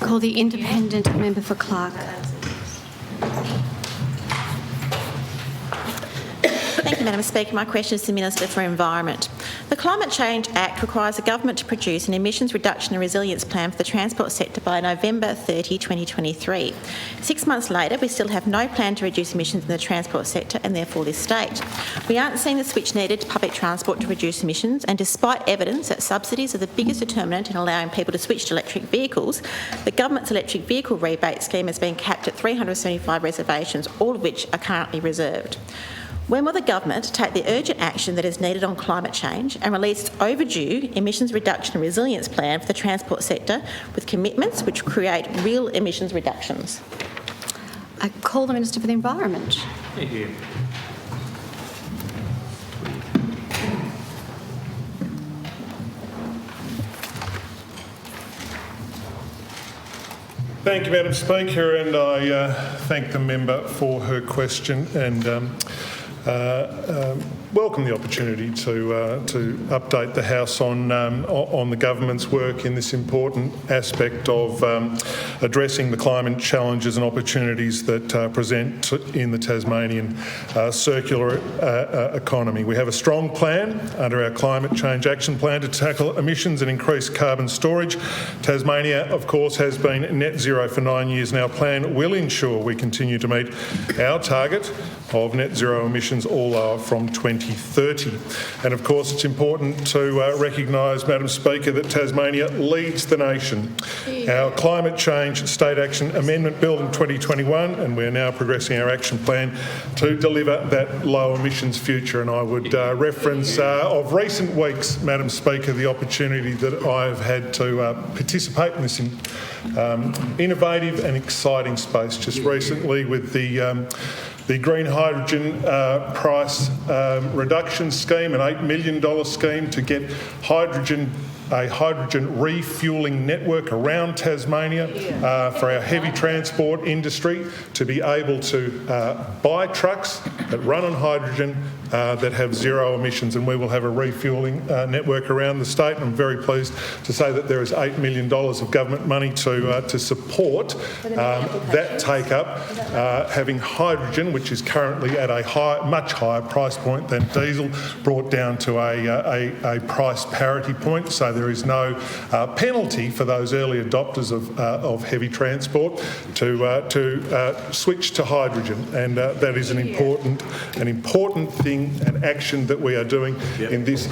Call the independent member for Clark. Thank you, Madam Speaker. My question is to the Minister for Environment. The Climate Change Act requires the government to produce an emissions reduction and resilience plan for the transport sector by November 30, 2023. 6 months later, we still have no plan to reduce emissions in the transport sector and therefore this state. We aren't seeing the switch needed to public transport to reduce emissions, and despite evidence that subsidies are the biggest determinant in allowing people to switch to electric vehicles, the government's electric vehicle rebate scheme has been capped at 375 reservations, all of which are currently reserved. When will the government take the urgent action that is needed on climate change and release its overdue emissions reduction and resilience plan for the transport sector with commitments which create real emissions reductions? I call the Minister for the Environment. Thank you. Thank you, Madam Speaker, and I thank the member for her question and welcome the opportunity to update the House on the government's work in this important aspect of addressing the climate challenges and opportunities that present in the Tasmanian circular economy. We have a strong plan under our Climate Change Action Plan to tackle emissions and increase carbon storage. Tasmania, of course, has been net zero for 9 years now. Our plan will ensure we continue to meet our target of net zero emissions all from 2030. And of course it's important to recognise, Madam Speaker, that Tasmania leads the nation. Our Climate Change State Action Amendment Bill in 2021, and we're now progressing our action plan to deliver that low emissions future. And I would reference of recent weeks, Madam Speaker, the opportunity that I've had to participate in this innovative and exciting space just recently with the green hydrogen price reduction scheme, an $8 million scheme to get a hydrogen refuelling network around Tasmania for our heavy transport industry to be able to buy trucks that run on hydrogen that have zero emissions, and we will have a refuelling network around the state. I'm very pleased to say that there is $8 million of government money to support that take-up, having hydrogen, which is currently at a much higher price point than diesel, brought down to a price parity point, so there is no penalty for those early adopters of heavy transport to switch to hydrogen, and that is an important thing and action that we are doing in this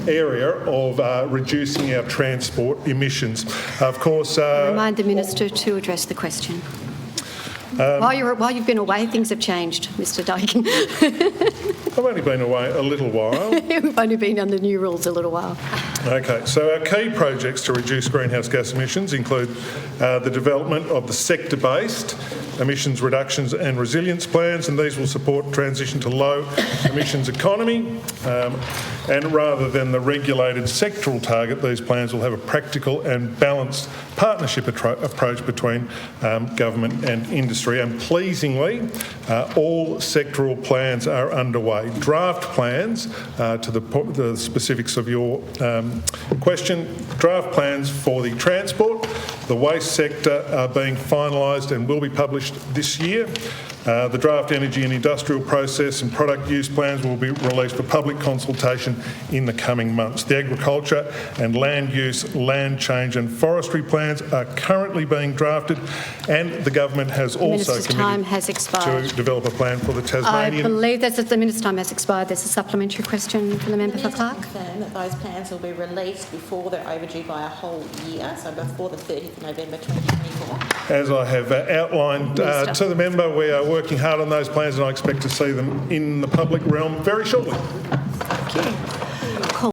area of reducing our transport emissions. Of course, Remind the Minister to address the question. While you've been away, things have changed, Mr Dyken. I've only been away a little while. We've only been under new rules a little while. Okay, so our key projects to reduce greenhouse gas emissions include the development of the sector-based emissions reductions and resilience plans, and these will support transition to low emissions economy. And rather than the regulated sectoral target, these plans will have a practical and balanced partnership approach between government and industry. And pleasingly, all sectoral plans are underway. Draft plans, to the specifics of your question, draft plans for the transport, the waste sector are being finalised and will be published this year. The draft energy and industrial process and product use plans will be released for public consultation in the coming months. The agriculture and land use, land change and forestry plans are currently being drafted, and the government has also committed to develop a plan for the Tasmanian... I believe that the Minister's time has expired. There's a supplementary question from the member for Clark. Confirm that those plans will be released before they're overdue by a whole year, so before the 30th of November 2024. As I have outlined to the member, we are working hard on those plans, and I expect to see them in the public realm very shortly. Thank you.